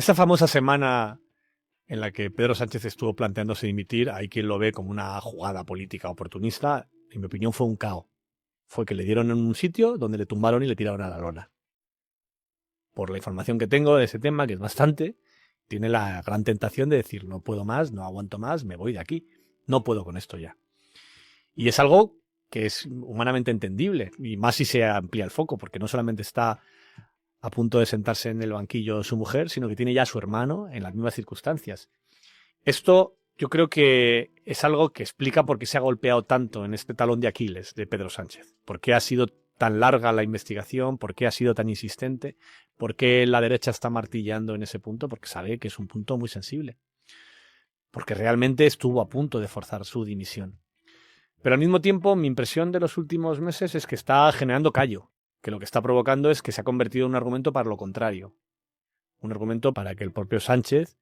Esa famosa semana en la que Pedro Sánchez estuvo planteándose dimitir, hay quien lo ve como una jugada política oportunista. En mi opinión fue un caos. Fue que le dieron en un sitio donde le tumbaron y le tiraron a la lona. Por la información que tengo de ese tema, que es bastante, tiene la gran tentación de decir no puedo más, no aguanto más, me voy de aquí. No puedo con esto ya. Y es algo que es humanamente entendible, y más si se amplía el foco, porque no solamente está a punto de sentarse en el banquillo su mujer, sino que tiene ya a su hermano en las mismas circunstancias. Esto yo creo que es algo que explica por qué se ha golpeado tanto en este talón de Aquiles de Pedro Sánchez. Por qué ha sido tan larga la investigación, por qué ha sido tan insistente, por qué la derecha está martillando en ese punto, porque sabe que es un punto muy sensible. Porque realmente estuvo a punto de forzar su dimisión. Pero al mismo tiempo, mi impresión de los últimos meses es que está generando callo, que lo que está provocando es que se ha convertido en un argumento para lo contrario. Un argumento para que el propio Sánchez,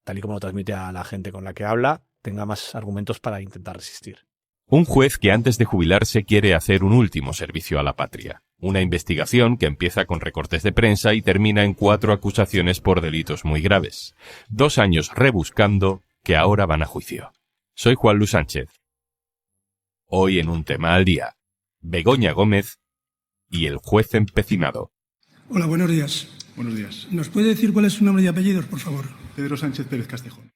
tal y como lo transmite a la gente con la que habla, tenga más argumentos para intentar resistir. Un juez que antes de jubilarse quiere hacer un último servicio a la patria. Una investigación que empieza con recortes de prensa y termina en 4 acusaciones por delitos muy graves. 2 años rebuscando que ahora van a juicio. Soy Juan Luis Sánchez. Hoy en un tema al día, Begoña Gómez y el juez empecinado. Hola, buenos días. Buenos días. ¿Nos puede decir cuál es su nombre y apellidos, por favor? Pedro Sánchez Pérez Castejón.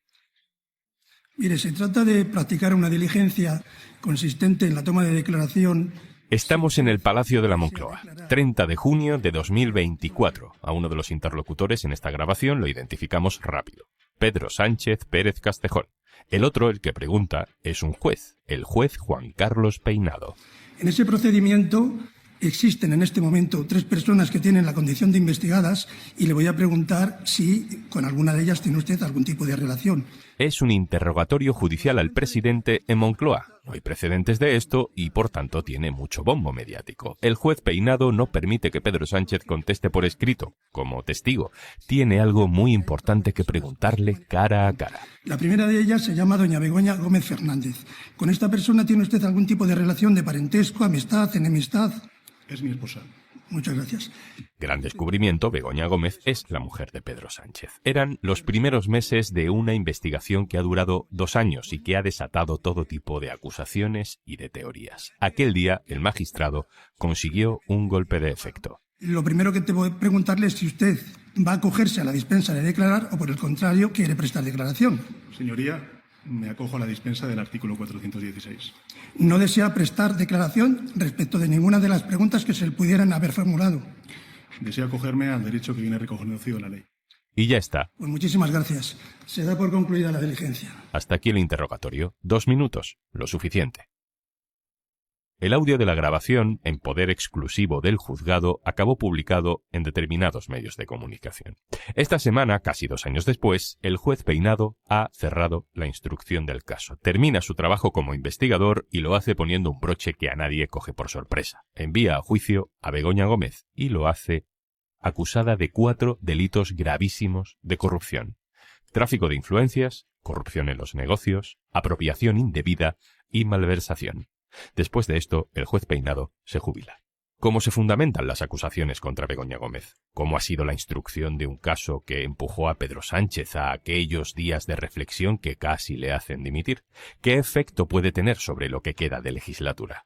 Mire, se trata de practicar una diligencia consistente en la toma de declaración. Estamos en el Palacio de la Moncloa, 30 de junio de 2024. A uno de los interlocutores en esta grabación lo identificamos rápido. Pedro Sánchez Pérez Castejón. El otro, el que pregunta, es un juez, el juez Juan Carlos Peinado. En ese procedimiento existen en este momento 3 personas que tienen la condición de investigadas y le voy a preguntar si con alguna de ellas tiene usted algún tipo de relación. Es un interrogatorio judicial al presidente en Moncloa. No hay precedentes de esto y, por tanto, tiene mucho bombo mediático. El juez Peinado no permite que Pedro Sánchez conteste por escrito, como testigo. Tiene algo muy importante que preguntarle cara a cara. La primera de ellas se llama doña Begoña Gómez Fernández. ¿Con esta persona tiene usted algún tipo de relación de parentesco, amistad, enemistad? Es mi esposa. Muchas gracias. Gran descubrimiento, Begoña Gómez es la mujer de Pedro Sánchez. Eran los primeros meses de una investigación que ha durado 2 años y que ha desatado todo tipo de acusaciones y de teorías. Aquel día, el magistrado consiguió un golpe de efecto. Lo primero que te voy a preguntarle es si usted va a acogerse a la dispensa de declarar o, por el contrario, quiere prestar declaración. Señoría, me acojo a la dispensa del artículo 416. No desea prestar declaración respecto de ninguna de las preguntas que se le pudieran haber formulado. Deseo acogerme al derecho que viene reconocido en la ley. Y ya está. Pues muchísimas gracias. Se da por concluida la diligencia. Hasta aquí el interrogatorio. 2 minutos, lo suficiente. El audio de la grabación, en poder exclusivo del juzgado, acabó publicado en determinados medios de comunicación. Esta semana, casi 2 años después, el juez Peinado ha cerrado la instrucción del caso. Termina su trabajo como investigador y lo hace poniendo un broche que a nadie coge por sorpresa. Envía a juicio a Begoña Gómez y lo hace acusada de 4 delitos gravísimos de corrupción: tráfico de influencias, corrupción en los negocios, apropiación indebida y malversación. Después de esto, el juez Peinado se jubila. ¿Cómo se fundamentan las acusaciones contra Begoña Gómez? ¿Cómo ha sido la instrucción de un caso que empujó a Pedro Sánchez a aquellos días de reflexión que casi le hacen dimitir? ¿Qué efecto puede tener sobre lo que queda de legislatura?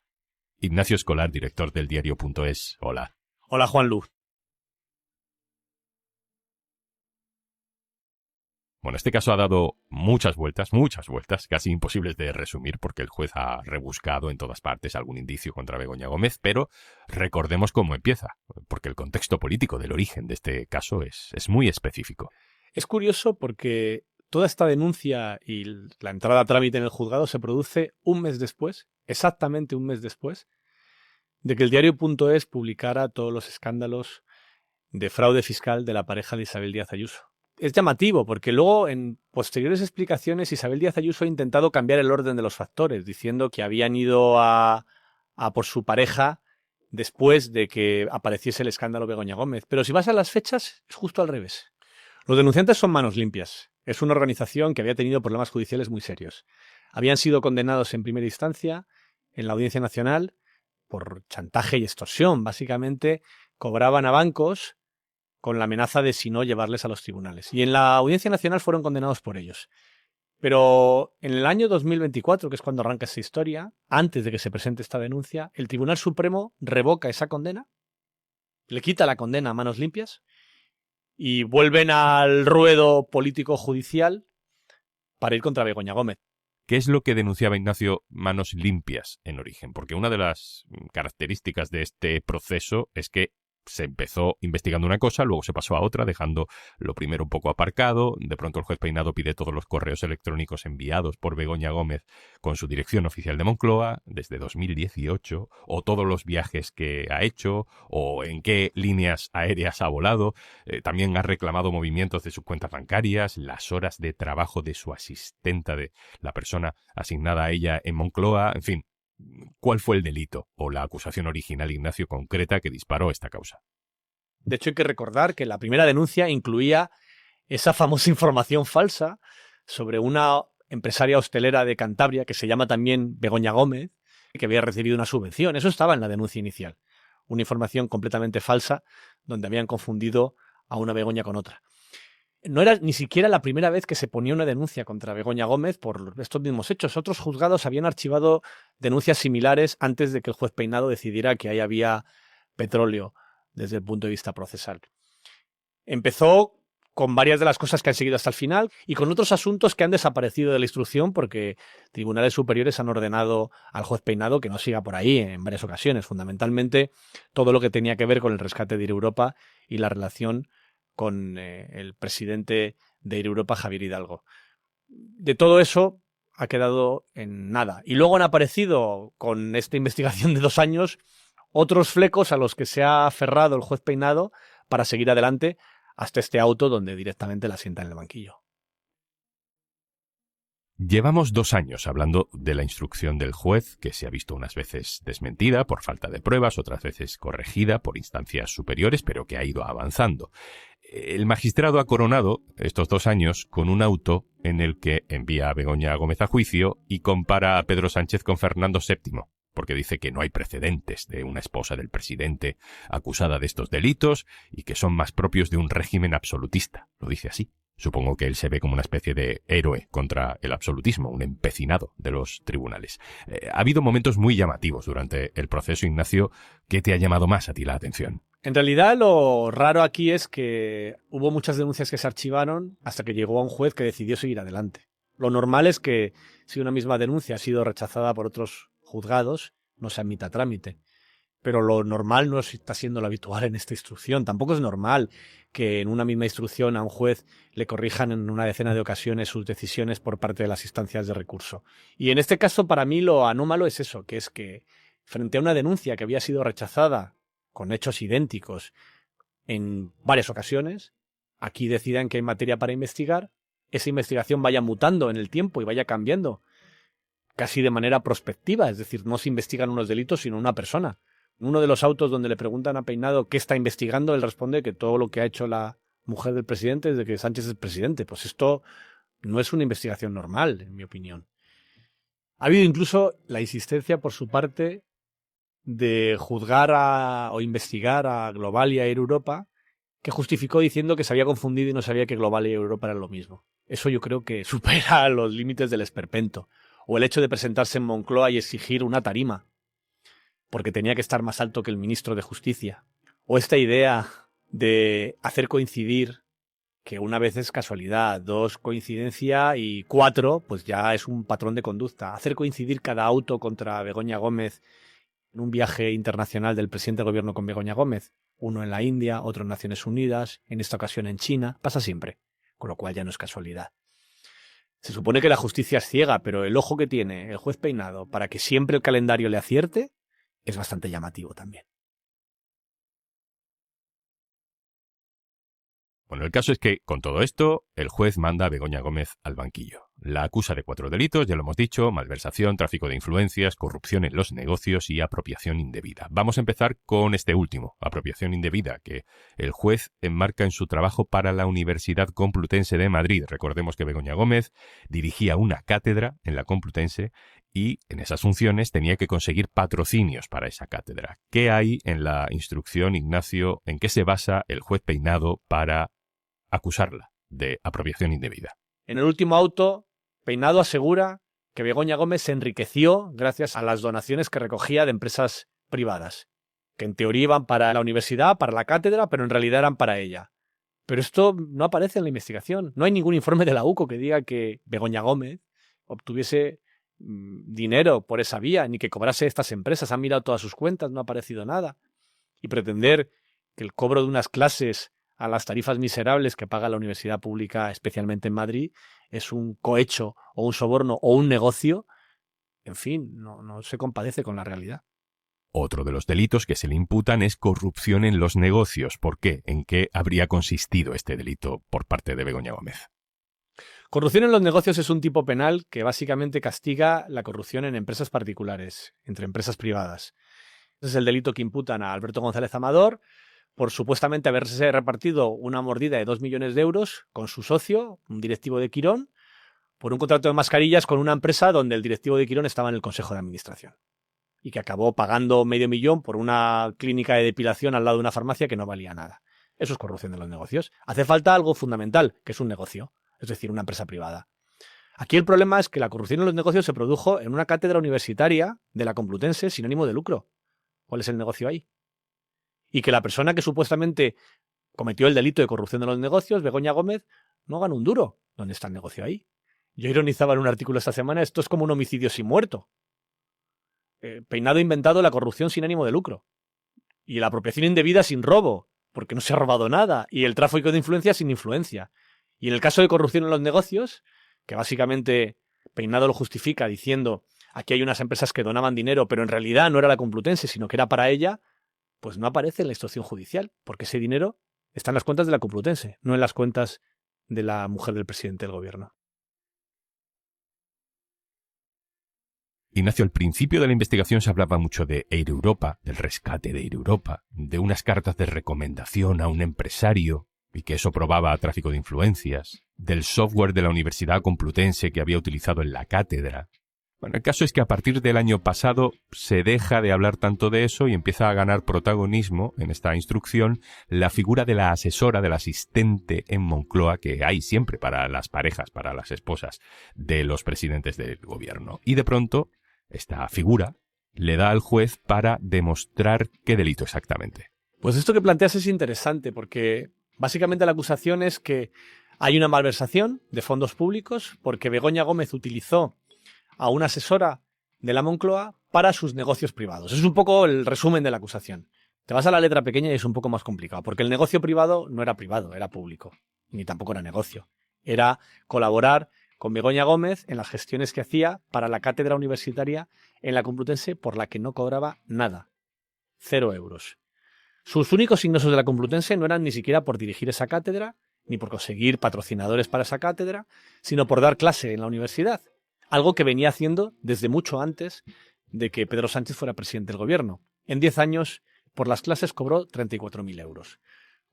Ignacio Escolar, director del diario.es. Hola. Hola, Juan Luz. Bueno, este caso ha dado muchas vueltas, casi imposibles de resumir porque el juez ha rebuscado en todas partes algún indicio contra Begoña Gómez, pero recordemos cómo empieza, porque el contexto político del origen de este caso es muy específico. Es curioso porque toda esta denuncia y la entrada a trámite en el juzgado se produce un mes después, exactamente un mes después, de que el diario.es publicara todos los escándalos de fraude fiscal de la pareja de Isabel Díaz Ayuso. Es llamativo porque luego en posteriores explicaciones Isabel Díaz Ayuso ha intentado cambiar el orden de los factores, diciendo que habían ido a por su pareja después de que apareciese el escándalo Begoña Gómez. Pero si vas a las fechas, es justo al revés. Los denunciantes son Manos Limpias. Es una organización que había tenido problemas judiciales muy serios. Habían sido condenados en primera instancia en la Audiencia Nacional por chantaje y extorsión. Básicamente cobraban a bancos con la amenaza de, si no, llevarles a los tribunales. Y en la Audiencia Nacional fueron condenados por ellos. Pero en el año 2024, que es cuando arranca esta historia, antes de que se presente esta denuncia, el Tribunal Supremo revoca esa condena, le quita la condena a manos limpias y vuelven al ruedo político-judicial para ir contra Begoña Gómez. ¿Qué es lo que denunciaba Ignacio Manos Limpias en origen? Porque una de las características de este proceso es que se empezó investigando una cosa, luego se pasó a otra, dejando lo primero un poco aparcado. De pronto el juez Peinado pide todos los correos electrónicos enviados por Begoña Gómez con su dirección oficial de Moncloa desde 2018, o todos los viajes que ha hecho, o en qué líneas aéreas ha volado. También ha reclamado movimientos de sus cuentas bancarias, las horas de trabajo de su asistenta, de la persona asignada a ella en Moncloa, en fin. ¿Cuál fue el delito o la acusación original, Ignacio, concreta que disparó esta causa? De hecho, hay que recordar que la primera denuncia incluía esa famosa información falsa sobre una empresaria hostelera de Cantabria que se llama también Begoña Gómez, que había recibido una subvención. Eso estaba en la denuncia inicial. Una información completamente falsa donde habían confundido a una Begoña con otra. No era ni siquiera la primera vez que se ponía una denuncia contra Begoña Gómez por estos mismos hechos. Otros juzgados habían archivado denuncias similares antes de que el juez Peinado decidiera que ahí había petróleo desde el punto de vista procesal. Empezó con varias de las cosas que han seguido hasta el final y con otros asuntos que han desaparecido de la instrucción porque tribunales superiores han ordenado al juez Peinado que no siga por ahí en varias ocasiones. Fundamentalmente todo lo que tenía que ver con el rescate de Air Europa y la relación con el presidente de Air Europa, Javier Hidalgo. De todo eso ha quedado en nada. Y luego han aparecido, con esta investigación de 2 años, otros flecos a los que se ha aferrado el juez Peinado para seguir adelante hasta este auto donde directamente la sienta en el banquillo. Llevamos 2 años hablando de la instrucción del juez, que se ha visto unas veces desmentida por falta de pruebas, otras veces corregida por instancias superiores, pero que ha ido avanzando. El magistrado ha coronado estos 2 años con un auto en el que envía a Begoña Gómez a juicio y compara a Pedro Sánchez con Fernando VII, porque dice que no hay precedentes de una esposa del presidente acusada de estos delitos y que son más propios de un régimen absolutista. Lo dice así. Supongo que él se ve como una especie de héroe contra el absolutismo, un empecinado de los tribunales. Ha habido momentos muy llamativos durante el proceso, Ignacio. ¿Qué te ha llamado más a ti la atención? En realidad lo raro aquí es que hubo muchas denuncias que se archivaron hasta que llegó a un juez que decidió seguir adelante. Lo normal es que si una misma denuncia ha sido rechazada por otros juzgados, no se admita a trámite. Pero lo normal no está siendo lo habitual en esta instrucción. Tampoco es normal que en una misma instrucción a un juez le corrijan en una decena de ocasiones sus decisiones por parte de las instancias de recurso. Y en este caso, para mí, lo anómalo es eso, que es que frente a una denuncia que había sido rechazada con hechos idénticos en varias ocasiones, aquí decidan que hay materia para investigar, esa investigación vaya mutando en el tiempo y vaya cambiando, casi de manera prospectiva, es decir, no se investigan unos delitos, sino una persona. Uno de los autos donde le preguntan a Peinado qué está investigando, él responde que todo lo que ha hecho la mujer del presidente desde que Sánchez es presidente. Pues esto no es una investigación normal, en mi opinión. Ha habido incluso la insistencia por su parte de juzgar o investigar a Global y a Air Europa, que justificó diciendo que se había confundido y no sabía que Global y Air Europa eran lo mismo. Eso yo creo que supera los límites del esperpento. O el hecho de presentarse en Moncloa y exigir una tarima porque tenía que estar más alto que el ministro de Justicia. O esta idea de hacer coincidir, que una vez es casualidad, 2 coincidencia y 4 pues ya es un patrón de conducta. Hacer coincidir cada auto contra Begoña Gómez en un viaje internacional del presidente del gobierno con Begoña Gómez, uno en la India, otro en Naciones Unidas, en esta ocasión en China, pasa siempre, con lo cual ya no es casualidad. Se supone que la justicia es ciega, pero el ojo que tiene el juez Peinado para que siempre el calendario le acierte es bastante llamativo también. Bueno, el caso es que, con todo esto, el juez manda a Begoña Gómez al banquillo. La acusa de 4 delitos, ya lo hemos dicho: malversación, tráfico de influencias, corrupción en los negocios y apropiación indebida. Vamos a empezar con este último, apropiación indebida, que el juez enmarca en su trabajo para la Universidad Complutense de Madrid. Recordemos que Begoña Gómez dirigía una cátedra en la Complutense y en esas funciones tenía que conseguir patrocinios para esa cátedra. ¿Qué hay en la instrucción, Ignacio? ¿En qué se basa el juez Peinado para acusarla de apropiación indebida? En el último auto, Peinado asegura que Begoña Gómez se enriqueció gracias a las donaciones que recogía de empresas privadas, que en teoría iban para la universidad, para la cátedra, pero en realidad eran para ella. Pero esto no aparece en la investigación. No hay ningún informe de la UCO que diga que Begoña Gómez obtuviese dinero por esa vía, ni que cobrase estas empresas. Han mirado todas sus cuentas, no ha aparecido nada. Y pretender que el cobro de unas clases a las tarifas miserables que paga la universidad pública, especialmente en Madrid, es un cohecho o un soborno o un negocio, en fin, no se compadece con la realidad. Otro de los delitos que se le imputan es corrupción en los negocios. ¿Por qué? ¿En qué habría consistido este delito por parte de Begoña Gómez? Corrupción en los negocios es un tipo penal que básicamente castiga la corrupción en empresas particulares, entre empresas privadas. Ese es el delito que imputan a Alberto González Amador por supuestamente haberse repartido una mordida de 2 millones de euros con su socio, un directivo de Quirón, por un contrato de mascarillas con una empresa donde el directivo de Quirón estaba en el Consejo de Administración y que acabó pagando $500,000 por una clínica de depilación al lado de una farmacia que no valía nada. Eso es corrupción de los negocios. Hace falta algo fundamental, que es un negocio, es decir, una empresa privada. Aquí el problema es que la corrupción en los negocios se produjo en una cátedra universitaria de la Complutense sin ánimo de lucro. ¿Cuál es el negocio ahí? Y que la persona que supuestamente cometió el delito de corrupción de los negocios, Begoña Gómez, no gana un duro. ¿Dónde está el negocio ahí? Yo ironizaba en un artículo esta semana, esto es como un homicidio sin muerto. Peinado ha inventado la corrupción sin ánimo de lucro. Y la apropiación indebida sin robo, porque no se ha robado nada. Y el tráfico de influencia sin influencia. Y en el caso de corrupción en los negocios, que básicamente Peinado lo justifica diciendo aquí hay unas empresas que donaban dinero, pero en realidad no era la Complutense, sino que era para ella, pues no aparece en la instrucción judicial, porque ese dinero está en las cuentas de la Complutense, no en las cuentas de la mujer del presidente del gobierno. Ignacio, al principio de la investigación se hablaba mucho de Air Europa, del rescate de Air Europa, de unas cartas de recomendación a un empresario y que eso probaba tráfico de influencias, del software de la Universidad Complutense que había utilizado en la cátedra. Bueno, el caso es que a partir del año pasado se deja de hablar tanto de eso y empieza a ganar protagonismo en esta instrucción la figura de la asesora, del asistente en Moncloa que hay siempre para las parejas, para las esposas de los presidentes del gobierno. Y de pronto, esta figura le da al juez para demostrar qué delito exactamente. Pues esto que planteas es interesante porque básicamente la acusación es que hay una malversación de fondos públicos porque Begoña Gómez utilizó a una asesora de la Moncloa para sus negocios privados. Es un poco el resumen de la acusación. Te vas a la letra pequeña y es un poco más complicado, porque el negocio privado no era privado, era público, ni tampoco era negocio. Era colaborar con Begoña Gómez en las gestiones que hacía para la cátedra universitaria en la Complutense, por la que no cobraba nada. 0 euros. Sus únicos ingresos de la Complutense no eran ni siquiera por dirigir esa cátedra, ni por conseguir patrocinadores para esa cátedra, sino por dar clase en la universidad. Algo que venía haciendo desde mucho antes de que Pedro Sánchez fuera presidente del gobierno. En 10 años, por las clases cobró 34.000 euros.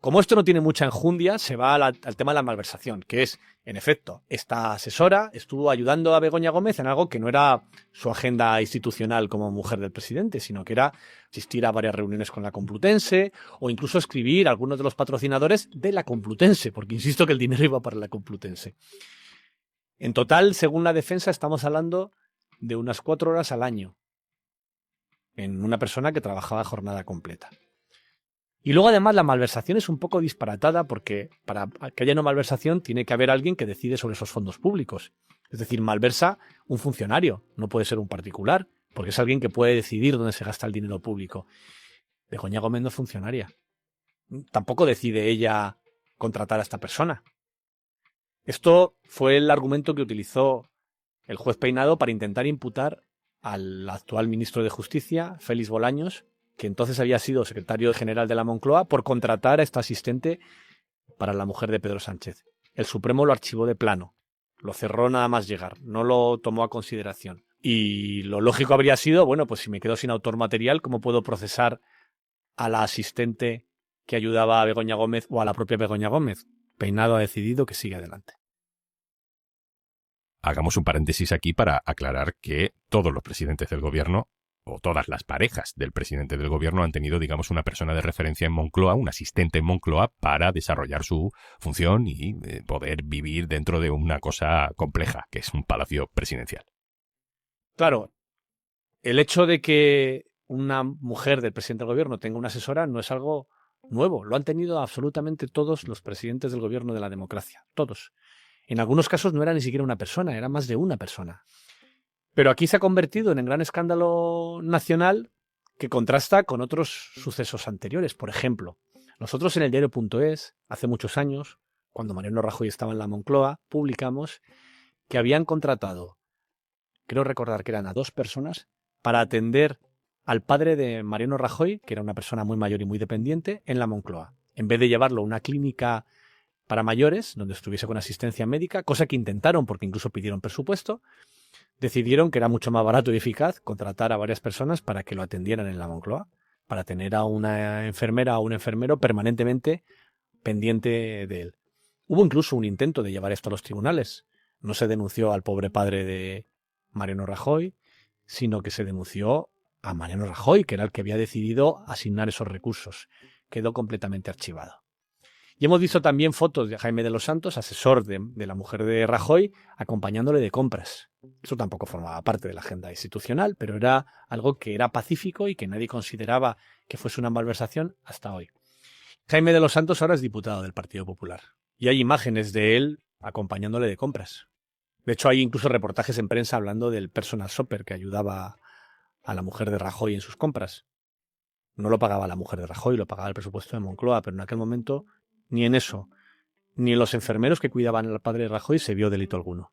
Como esto no tiene mucha enjundia, se va al tema de la malversación, que es, en efecto, esta asesora estuvo ayudando a Begoña Gómez en algo que no era su agenda institucional como mujer del presidente, sino que era asistir a varias reuniones con la Complutense o incluso escribir a algunos de los patrocinadores de la Complutense, porque insisto que el dinero iba para la Complutense. En total, según la defensa, estamos hablando de unas 4 horas al año en una persona que trabajaba jornada completa. Y luego, además, la malversación es un poco disparatada porque para que haya una malversación tiene que haber alguien que decide sobre esos fondos públicos. Es decir, malversa un funcionario, no puede ser un particular, porque es alguien que puede decidir dónde se gasta el dinero público. Begoña Gómez no es funcionaria. Tampoco decide ella contratar a esta persona. Esto fue el argumento que utilizó el juez Peinado para intentar imputar al actual ministro de Justicia, Félix Bolaños, que entonces había sido secretario general de la Moncloa, por contratar a esta asistente para la mujer de Pedro Sánchez. El Supremo lo archivó de plano. Lo cerró nada más llegar, no lo tomó a consideración. Y lo lógico habría sido, bueno, pues si me quedo sin autor material, ¿cómo puedo procesar a la asistente que ayudaba a Begoña Gómez o a la propia Begoña Gómez? Peinado ha decidido que sigue adelante. Hagamos un paréntesis aquí para aclarar que todos los presidentes del gobierno, o todas las parejas del presidente del gobierno, han tenido, digamos, una persona de referencia en Moncloa, un asistente en Moncloa, para desarrollar su función y poder vivir dentro de una cosa compleja, que es un palacio presidencial. Claro, el hecho de que una mujer del presidente del gobierno tenga una asesora no es algo nuevo. Lo han tenido absolutamente todos los presidentes del gobierno de la democracia. Todos. En algunos casos no era ni siquiera una persona, era más de una persona. Pero aquí se ha convertido en un gran escándalo nacional que contrasta con otros sucesos anteriores. Por ejemplo, nosotros en el diario.es, hace muchos años, cuando Mariano Rajoy estaba en la Moncloa, publicamos que habían contratado, creo recordar que eran a 2 personas, para atender al padre de Mariano Rajoy, que era una persona muy mayor y muy dependiente, en la Moncloa. En vez de llevarlo a una clínica para mayores, donde estuviese con asistencia médica, cosa que intentaron porque incluso pidieron presupuesto, decidieron que era mucho más barato y eficaz contratar a varias personas para que lo atendieran en la Moncloa, para tener a una enfermera o un enfermero permanentemente pendiente de él. Hubo incluso un intento de llevar esto a los tribunales. No se denunció al pobre padre de Mariano Rajoy, sino que se denunció a Mariano Rajoy, que era el que había decidido asignar esos recursos. Quedó completamente archivado. Y hemos visto también fotos de Jaime de los Santos, asesor de la mujer de Rajoy, acompañándole de compras. Eso tampoco formaba parte de la agenda institucional, pero era algo que era pacífico y que nadie consideraba que fuese una malversación hasta hoy. Jaime de los Santos ahora es diputado del Partido Popular. Y hay imágenes de él acompañándole de compras. De hecho, hay incluso reportajes en prensa hablando del personal shopper que ayudaba a la mujer de Rajoy en sus compras. No lo pagaba la mujer de Rajoy, lo pagaba el presupuesto de Moncloa, pero en aquel momento ni en eso, ni en los enfermeros que cuidaban al padre de Rajoy se vio delito alguno.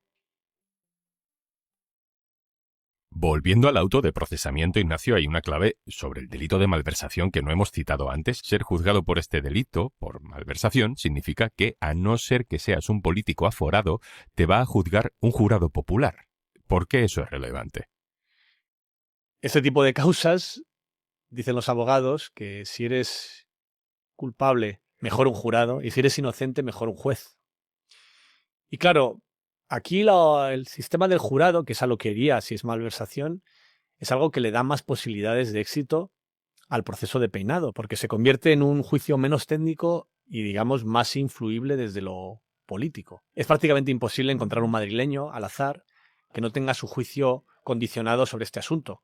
Volviendo al auto de procesamiento, Ignacio, hay una clave sobre el delito de malversación que no hemos citado antes. Ser juzgado por este delito, por malversación, significa que, a no ser que seas un político aforado, te va a juzgar un jurado popular. ¿Por qué eso es relevante? Este tipo de causas, dicen los abogados, que si eres culpable, mejor un jurado, y si eres inocente, mejor un juez. Y claro, aquí el sistema del jurado, que es a lo que iría si es malversación, es algo que le da más posibilidades de éxito al proceso de peinado, porque se convierte en un juicio menos técnico y, digamos, más influible desde lo político. Es prácticamente imposible encontrar un madrileño al azar que no tenga su juicio condicionado sobre este asunto,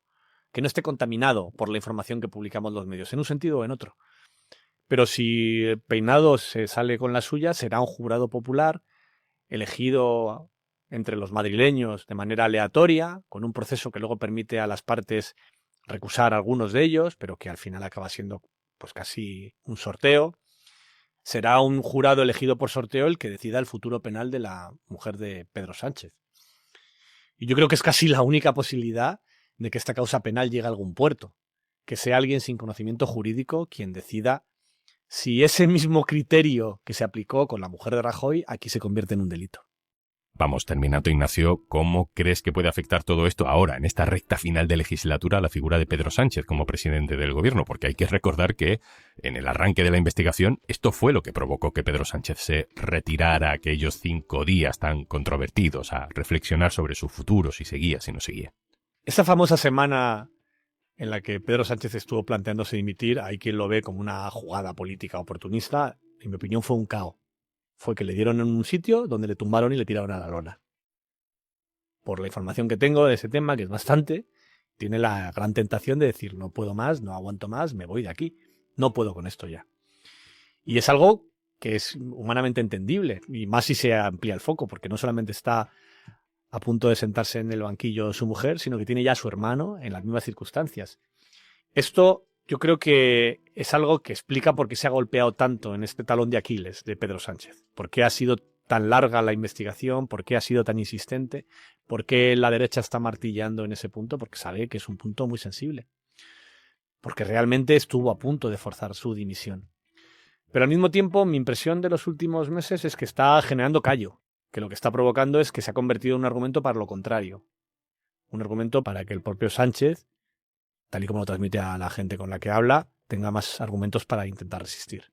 que no esté contaminado por la información que publicamos los medios, en un sentido o en otro. Pero si Peinado se sale con la suya, será un jurado popular elegido entre los madrileños de manera aleatoria, con un proceso que luego permite a las partes recusar a algunos de ellos, pero que al final acaba siendo pues casi un sorteo. Será un jurado elegido por sorteo el que decida el futuro penal de la mujer de Pedro Sánchez. Y yo creo que es casi la única posibilidad de que esta causa penal llegue a algún puerto, que sea alguien sin conocimiento jurídico quien decida si ese mismo criterio que se aplicó con la mujer de Rajoy aquí se convierte en un delito. Vamos terminando, Ignacio. ¿Cómo crees que puede afectar todo esto ahora, en esta recta final de legislatura, a la figura de Pedro Sánchez como presidente del gobierno? Porque hay que recordar que en el arranque de la investigación esto fue lo que provocó que Pedro Sánchez se retirara aquellos 5 días tan controvertidos a reflexionar sobre su futuro, si seguía, si no seguía. Esa famosa semana en la que Pedro Sánchez estuvo planteándose dimitir, hay quien lo ve como una jugada política oportunista. En mi opinión fue un caos. Fue que le dieron en un sitio donde le tumbaron y le tiraron a la lona. Por la información que tengo de ese tema, que es bastante, tiene la gran tentación de decir no puedo más, no aguanto más, me voy de aquí. No puedo con esto ya. Y es algo que es humanamente entendible, y más si se amplía el foco, porque no solamente está a punto de sentarse en el banquillo su mujer, sino que tiene ya a su hermano en las mismas circunstancias. Esto yo creo que es algo que explica por qué se ha golpeado tanto en este talón de Aquiles de Pedro Sánchez. ¿Por qué ha sido tan larga la investigación? ¿Por qué ha sido tan insistente? ¿Por qué la derecha está martillando en ese punto? Porque sabe que es un punto muy sensible. Porque realmente estuvo a punto de forzar su dimisión. Pero al mismo tiempo, mi impresión de los últimos meses es que está generando callo. que lo que está provocando es que se ha convertido en un argumento para lo contrario. Un argumento para que el propio Sánchez, tal y como lo transmite a la gente con la que habla, tenga más argumentos para intentar resistir.